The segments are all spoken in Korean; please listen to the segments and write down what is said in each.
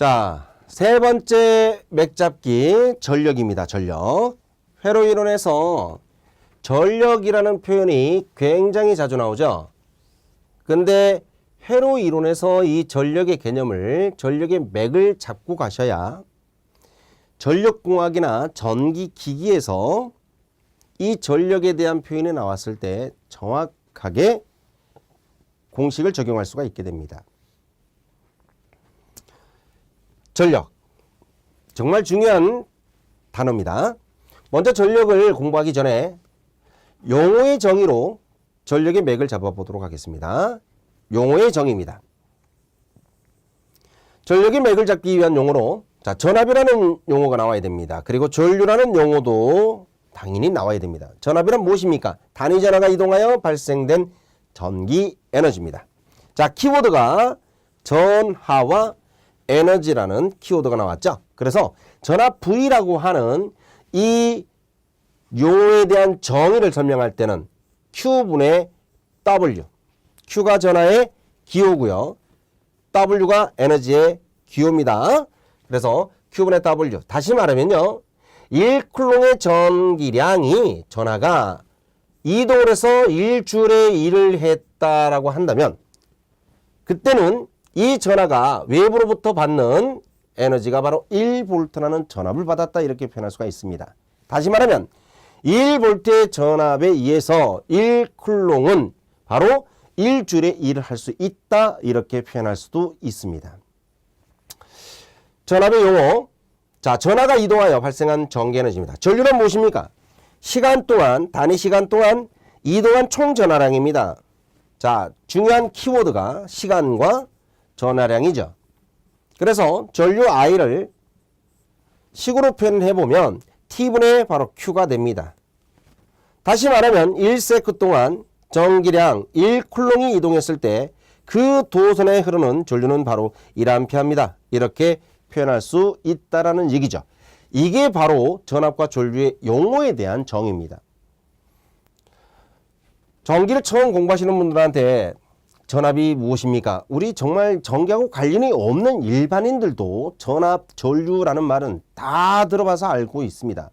자, 세 번째 맥잡기 전력입니다. 전력. 회로 이론에서 전력이라는 표현이 굉장히 자주 나오죠. 근데 회로 이론에서 이 전력의 개념을, 전력의 맥을 잡고 가셔야 전력공학이나 전기기기에서 이 전력에 대한 표현이 나왔을 때 정확하게 공식을 적용할 수가 있게 됩니다. 전력. 정말 중요한 단어입니다. 먼저 전력을 공부하기 전에 용어의 정의로 전력의 맥을 잡아보도록 하겠습니다. 용어의 정의입니다. 전력의 맥을 잡기 위한 용어로 전압이라는 용어가 나와야 됩니다. 그리고 전류라는 용어도 당연히 나와야 됩니다. 전압이란 무엇입니까? 단위 전하가 이동하여 발생된 전기 에너지입니다. 자, 키워드가 전하와 에너지라는 키워드가 나왔죠. 그래서 전압 V라고 하는 이 용어에 대한 정의를 설명할 때는 Q분의 W. Q가 전하의 기호고요. W가 에너지의 기호입니다. 그래서 Q분의 W. 다시 말하면요. 1쿨롱의 전기량이 전하가 이동을 해서 1줄에 일을 했다라고 한다면 그때는 이 전하가 외부로부터 받는 에너지가 바로 1V라는 전압을 받았다 이렇게 표현할 수가 있습니다. 다시 말하면 1V의 전압에 의해서 1쿨롱은 바로 1줄에 일을 할 수 있다 이렇게 표현할 수도 있습니다. 전압의 용어. 자, 전하가 이동하여 발생한 전기에너지입니다. 전류는 무엇입니까? 시간 동안, 단위 시간 동안 이동한 총 전하량입니다. 자, 중요한 키워드가 시간과 전하량이죠. 그래서 전류 I를 식으로 표현해보면 T분의 바로 Q가 됩니다. 다시 말하면 1세크 동안 전기량 1쿨롱이 이동했을 때 그 도선에 흐르는 전류는 바로 1A입니다. 이렇게 표현할 수 있다라는 얘기죠. 이게 바로 전압과 전류의 용어에 대한 정의입니다. 전기를 처음 공부하시는 분들한테 전압이 무엇입니까? 우리 정말 전기하고 관련이 없는 일반인들도 전압, 전류라는 말은 다 들어봐서 알고 있습니다.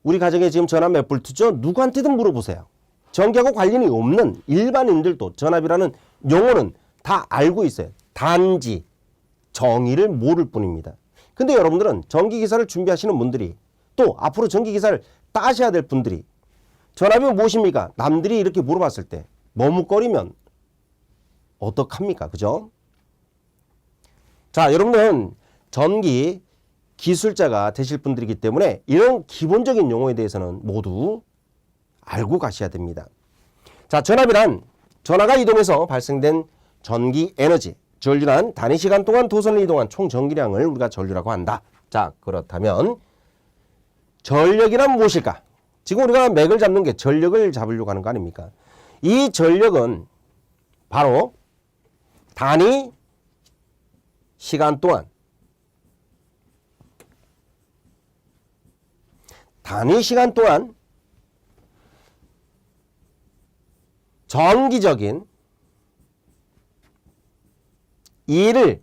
우리 가정에 지금 전압 몇 볼트죠? 누구한테든 물어보세요. 전기하고 관련이 없는 일반인들도 전압이라는 용어는 다 알고 있어요. 단지 정의를 모를 뿐입니다. 근데 여러분들은 전기기사를 준비하시는 분들이 또 앞으로 전기기사를 따셔야 될 분들이 전압이 무엇입니까? 남들이 이렇게 물어봤을 때 머뭇거리면 어떡합니까? 그죠? 자, 여러분들은 전기 기술자가 되실 분들이기 때문에 이런 기본적인 용어에 대해서는 모두 알고 가셔야 됩니다. 자, 전압이란 전하가 이동해서 발생된 전기 에너지, 전류란 단위 시간 동안 도선을 이동한 총 전기량을 우리가 전류라고 한다. 자, 그렇다면 전력이란 무엇일까? 지금 우리가 맥을 잡는 게 전력을 잡으려고 하는 거 아닙니까? 이 전력은 바로 단위 시간 동안 정기적인 일을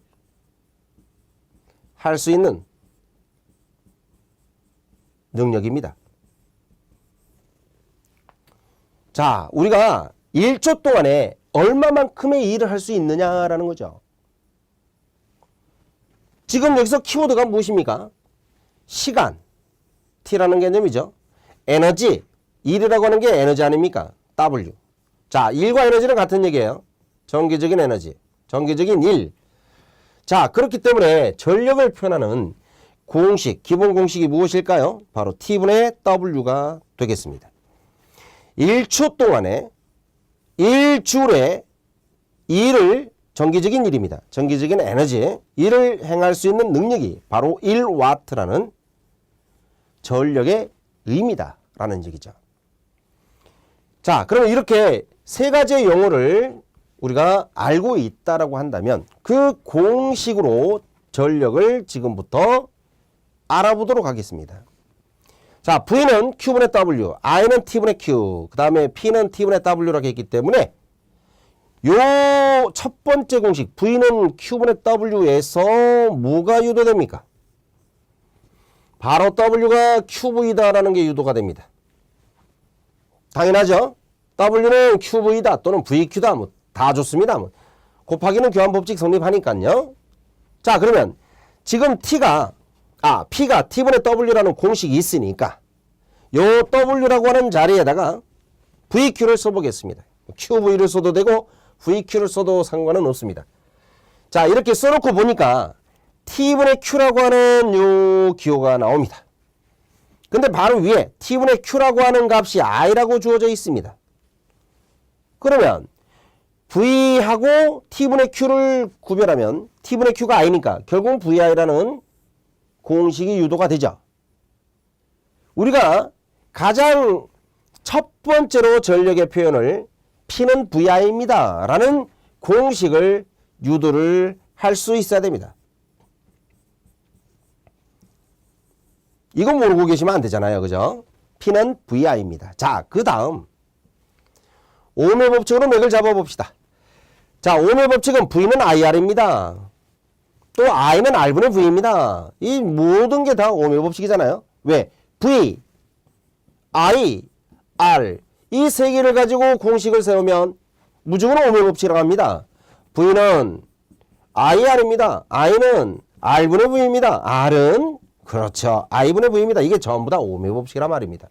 할 수 있는 능력입니다. 자, 우리가 1초 동안에 얼마만큼의 일을 할 수 있느냐라는 거죠. 지금 여기서 키워드가 무엇입니까? 시간, T라는 개념이죠. 에너지, 일이라고 하는 게 에너지 아닙니까? W. 자, 일과 에너지는 같은 얘기예요. 전기적인 에너지, 전기적인 일. 자, 그렇기 때문에 전력을 표현하는 공식, 기본 공식이 무엇일까요? 바로 T분의 W가 되겠습니다. 1초 동안에 1줄의 일을, 전기적인 일입니다. 전기적인 에너지, 일을 행할 수 있는 능력이 바로 1W라는 전력의 의미다 라는 얘기죠. 자, 그러면 이렇게 세 가지의 용어를 우리가 알고 있다라고 한다면 그 공식으로 전력을 지금부터 알아보도록 하겠습니다. 자, V는 Q분의 W, I는 T분의 Q, 그 다음에 P는 T분의 W라고 했기 때문에 요 요 첫 번째 공식 V는 Q분의 W에서 뭐가 유도됩니까? 바로 W가 QV다라는 게 유도가 됩니다. 당연하죠? W는 QV다 또는 VQ다 뭐 다 좋습니다. 뭐. 곱하기는 교환법칙 성립하니까요. 자, 그러면 지금 P가 T분의 W라는 공식이 있으니까 요 W라고 하는 자리에다가 VQ를 써보겠습니다. QV를 써도 되고 VQ를 써도 상관은 없습니다. 자, 이렇게 써놓고 보니까 T분의 Q라고 하는 요 기호가 나옵니다. 근데 바로 위에 T분의 Q라고 하는 값이 I라고 주어져 있습니다. 그러면 V하고 T분의 Q를 구별하면 T분의 Q가 I니까 결국은 VI라는 공식이 유도가 되죠. 우리가 가장 첫 번째로 전력의 표현을 P는 VI입니다 라는 공식을 유도를 할 수 있어야 됩니다. 이거 모르고 계시면 안 되잖아요. 그죠? P는 VI입니다. 자, 그 다음 오음의 법칙으로 맥을 잡아봅시다. 자, 오음의 법칙은 V는 IR입니다. 또 I는 R분의 V입니다. 이 모든 게 다 오음의 법칙이잖아요. 왜? V, I, R 이 세 개를 가지고 공식을 세우면 무조건 오음의 법칙이라고 합니다. V는 IR입니다. I는 R분의 V입니다. R은 그렇죠. I분의 V입니다. 이게 전부 다 오음의 법칙이란 말입니다.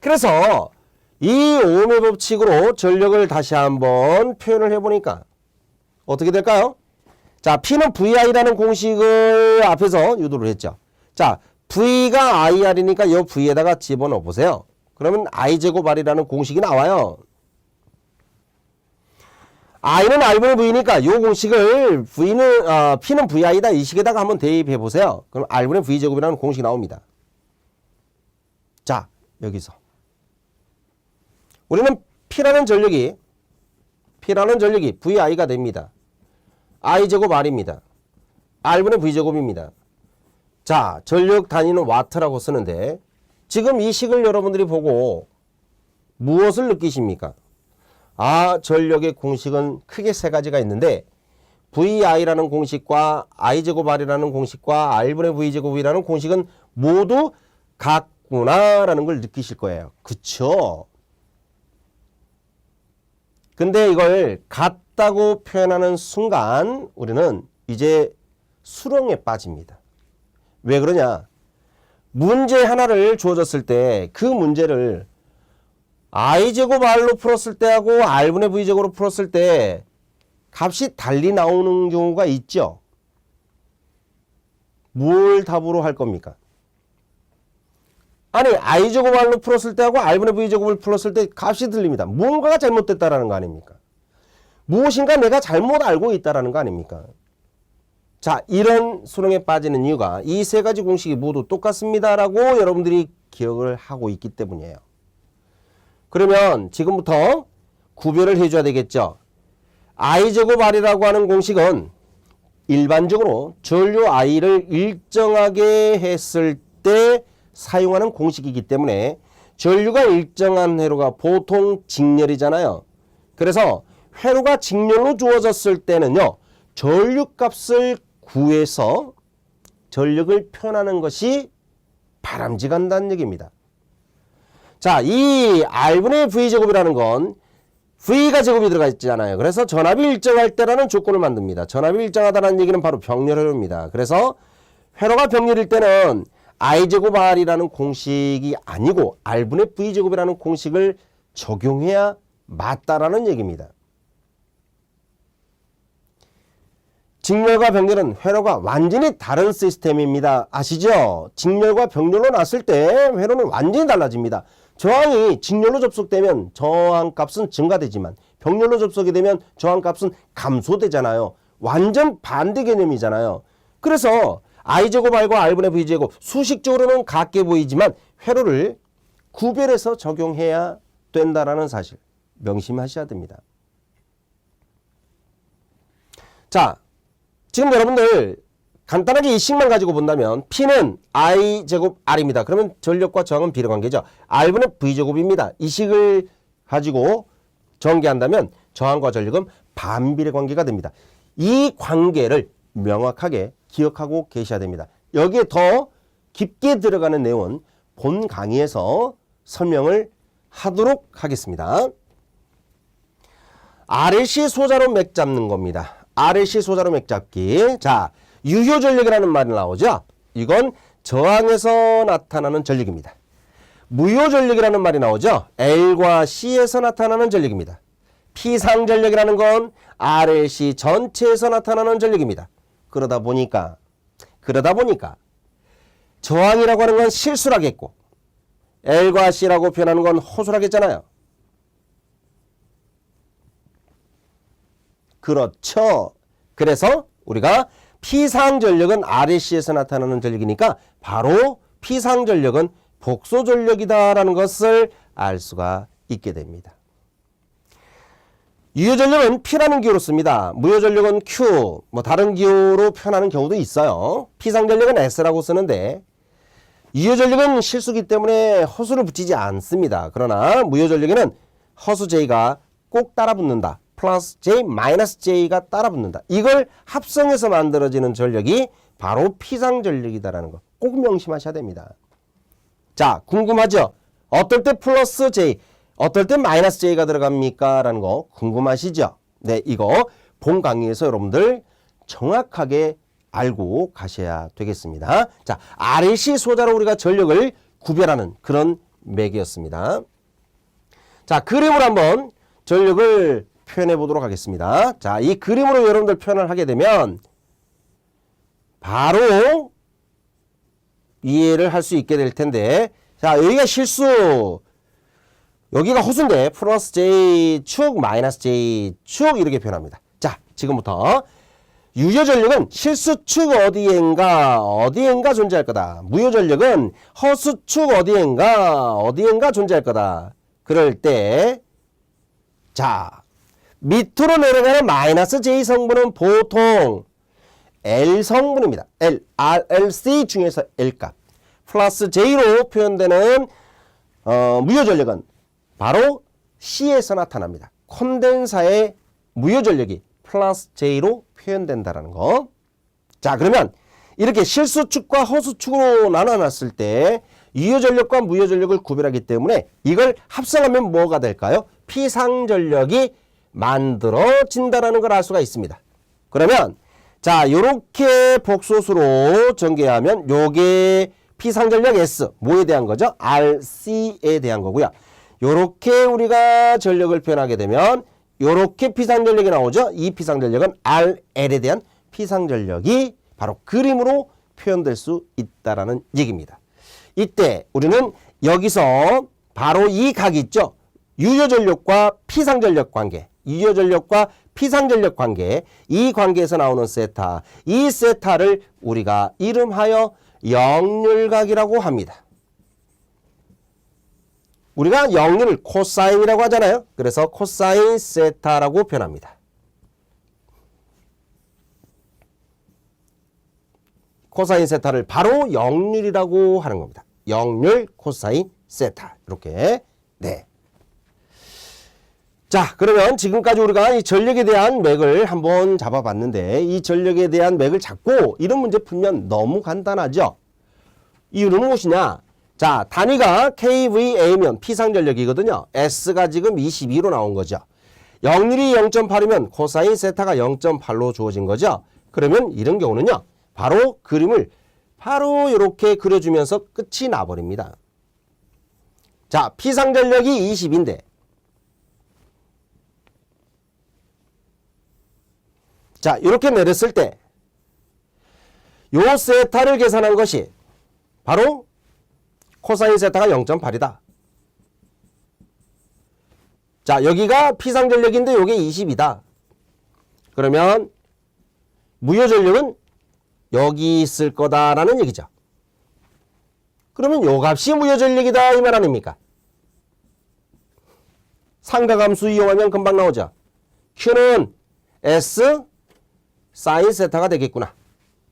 그래서 이 오음의 법칙으로 전력을 다시 한번 표현을 해보니까 어떻게 될까요? 자, P는 VI라는 공식을 앞에서 유도를 했죠. 자, V가 IR이니까 이 V에다가 집어넣어 보세요. 그러면 I제곱 R이라는 공식이 나와요. I는 R분의 V니까 이 공식을 P는 VI다 이 식에다가 한번 대입해 보세요. 그럼 R분의 V제곱이라는 공식이 나옵니다. 자, 여기서 우리는 P라는 전력이 VI가 됩니다. I제곱 R입니다. R분의 V제곱입니다. 자, 전력 단위는 와트라고 쓰는데 지금 이 식을 여러분들이 보고 무엇을 느끼십니까? 전력의 공식은 크게 세 가지가 있는데 VI라는 공식과 I제곱 R이라는 공식과 R분의 V제곱이라는 공식은 모두 같구나라는 걸 느끼실 거예요. 그쵸? 근데 이걸 같다고 표현하는 순간 우리는 이제 수렁에 빠집니다. 왜 그러냐? 문제 하나를 주어졌을 때 그 문제를 I제곱 R로 풀었을 때하고 R분의 V제곱으로 풀었을 때 값이 달리 나오는 경우가 있죠. 뭘 답으로 할 겁니까? 아니, I제곱 R로 풀었을 때하고 R분의 V제곱을 풀었을 때 값이 틀립니다. 뭔가가 잘못됐다라는 거 아닙니까? 무엇인가 내가 잘못 알고 있다라는 거 아닙니까? 자, 이런 수렁에 빠지는 이유가 이 세 가지 공식이 모두 똑같습니다라고 여러분들이 기억을 하고 있기 때문이에요. 그러면 지금부터 구별을 해줘야 되겠죠. I제곱 R이라고 하는 공식은 일반적으로 전류 I를 일정하게 했을 때 사용하는 공식이기 때문에 전류가 일정한 회로가 보통 직렬이잖아요. 그래서 회로가 직렬로 주어졌을 때는요. 전류값을 구해서 전력을 표현하는 것이 바람직한다는 얘기입니다. 자, 이 R분의 V제곱이라는 건 V가 제곱이 들어가 있잖아요. 그래서 전압이 일정할 때라는 조건을 만듭니다. 전압이 일정하다는 얘기는 바로 병렬회로입니다. 그래서 회로가 병렬일 때는 I제곱 R이라는 공식이 아니고 R분의 V제곱이라는 공식을 적용해야 맞다라는 얘기입니다. 직렬과 병렬은 회로가 완전히 다른 시스템입니다. 아시죠? 직렬과 병렬로 놨을 때 회로는 완전히 달라집니다. 저항이 직렬로 접속되면 저항값은 증가되지만 병렬로 접속이 되면 저항값은 감소되잖아요. 완전 반대 개념이잖아요. 그래서 I제곱 R과 R분의 V제곱 수식적으로는 같게 보이지만 회로를 구별해서 적용해야 된다라는 사실 명심하셔야 됩니다. 자, 지금 여러분들 간단하게 이 식만 가지고 본다면 P는 I제곱 R입니다. 그러면 전력과 저항은 비례관계죠. R분의 V제곱입니다. 이 식을 가지고 전개한다면 저항과 전력은 반비례 관계가 됩니다. 이 관계를 명확하게 기억하고 계셔야 됩니다. 여기에 더 깊게 들어가는 내용은 본 강의에서 설명을 하도록 하겠습니다. RLC 소자로 맥 잡는 겁니다. RLC 소자로 맥 잡기. 자, 유효전력이라는 말이 나오죠. 이건 저항에서 나타나는 전력입니다. 무효전력이라는 말이 나오죠. L과 C에서 나타나는 전력입니다. 피상전력이라는 건 RLC 전체에서 나타나는 전력입니다. 그러다 보니까 저항이라고 하는 건 실수라겠고 L과 C라고 표현하는 건 호수라겠잖아요. 그렇죠. 그래서 우리가 피상전력은 RLC에서 나타나는 전력이니까 바로 피상전력은 복소전력이다라는 것을 알 수가 있게 됩니다. 유효전력은 P라는 기호로 씁니다. 무효전력은 Q, 다른 기호로 표현하는 경우도 있어요. 피상전력은 S라고 쓰는데 유효전력은 실수기 때문에 허수를 붙이지 않습니다. 그러나 무효전력에는 허수 J가 꼭 따라붙는다. 플러스 J, 마이너스 J가 따라붙는다. 이걸 합성해서 만들어지는 전력이 바로 피상전력이다라는 거 꼭 명심하셔야 됩니다. 자, 궁금하죠? 어떨 때 플러스 J, 어떨 때 마이너스 J가 들어갑니까? 라는 거 궁금하시죠? 네, 이거 본 강의에서 여러분들 정확하게 알고 가셔야 되겠습니다. 자, RLC 소자로 우리가 전력을 구별하는 그런 맥이었습니다. 자, 그림으로 한번 전력을 표현해 보도록 하겠습니다. 자, 이 그림으로 여러분들 표현을 하게 되면 바로 이해를 할 수 있게 될 텐데, 자, 여기가 실수, 여기가 호수인데 플러스 J축 마이너스 J축 이렇게 표현합니다. 자, 지금부터 유효전력은 실수축 어디엔가 존재할 거다. 무효전력은 허수축 어디엔가 존재할 거다. 그럴 때, 자, 밑으로 내려가는 마이너스 J 성분은 보통 L 성분입니다. L, RLC 중에서 L값. 플러스 J로 표현되는 무효전력은 바로 C에서 나타납니다. 콘덴사의 무효전력이 플러스 J로 표현된다는 거. 자, 그러면 이렇게 실수축과 허수축으로 나눠놨을 때 유효전력과 무효전력을 구별하기 때문에 이걸 합성하면 뭐가 될까요? 피상전력이 만들어진다는 걸 알 수가 있습니다. 그러면 자, 요렇게 복소수로 전개하면 요게 피상전력 S, 뭐에 대한 거죠? RC에 대한 거고요. 요렇게 우리가 전력을 표현하게 되면 요렇게 피상전력이 나오죠? 이 피상전력은 RL에 대한 피상전력이 바로 그림으로 표현될 수 있다라는 얘기입니다. 이때 우리는 여기서 바로 이 각이 있죠? 유효전력과 피상전력 관계, 유효전력과 피상전력 관계, 이 관계에서 나오는 세타, 이 세타를 우리가 이름하여 역률각이라고 합니다. 우리가 역률을 코사인이라고 하잖아요. 그래서 코사인 세타라고 표현합니다. 코사인 세타를 바로 역률이라고 하는 겁니다. 역률 코사인 세타. 이렇게. 네. 자, 그러면 지금까지 우리가 이 전력에 대한 맥을 한번 잡아봤는데 이 전력에 대한 맥을 잡고 이런 문제 풀면 너무 간단하죠? 이유는 무엇이냐? 자, 단위가 kVA면 피상전력이거든요. S가 지금 22로 나온 거죠. 역률이 0.8이면 코사인 세타가 0.8로 주어진 거죠. 그러면 이런 경우는요. 바로 그림을 바로 이렇게 그려주면서 끝이 나버립니다. 자, 피상전력이 20인데 자, 이렇게 내렸을 때 요 세타를 계산한 것이 바로 코사인 세타가 0.8이다. 자, 여기가 피상전력인데 요게 20이다. 그러면 무효전력은 여기 있을 거다라는 얘기죠. 그러면 요 값이 무효전력이다 이 말 아닙니까? 상가함수 이용하면 금방 나오죠. Q는 S 사인 세타가 되겠구나.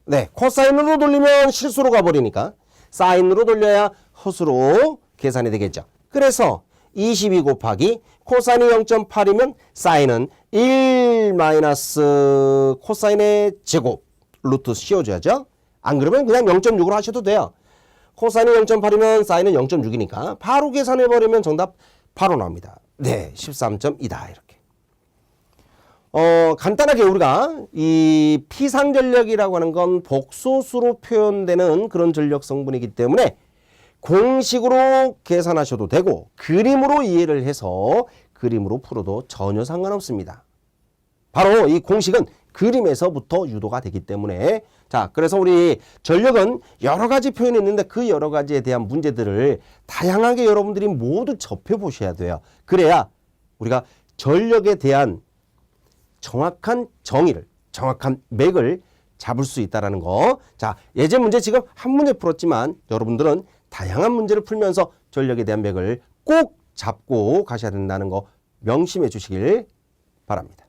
네, 코사인으로 돌리면 실수로 가버리니까 사인으로 돌려야 허수로 계산이 되겠죠. 그래서 22 곱하기 코사인이 0.8이면 사인은 1 1 마이너스 코사인의 제곱 루트 씌워줘야죠. 안 그러면 그냥 0.6으로 하셔도 돼요. 코사인이 0.8이면 사인은 0.6이니까 바로 계산해버리면 정답 바로 나옵니다. 네, 13.2다 이렇게. 간단하게 우리가 이 피상전력이라고 하는 건 복소수로 표현되는 그런 전력 성분이기 때문에 공식으로 계산하셔도 되고 그림으로 이해를 해서 그림으로 풀어도 전혀 상관없습니다. 바로 이 공식은 그림에서부터 유도가 되기 때문에 자, 그래서 우리 전력은 여러 가지 표현이 있는데 그 여러 가지에 대한 문제들을 다양하게 여러분들이 모두 접해 보셔야 돼요. 그래야 우리가 전력에 대한 정확한 정의를, 정확한 맥을 잡을 수 있다는 거. 자, 예제 문제 지금 한 문제 풀었지만 여러분들은 다양한 문제를 풀면서 전력에 대한 맥을 꼭 잡고 가셔야 된다는 거 명심해 주시길 바랍니다.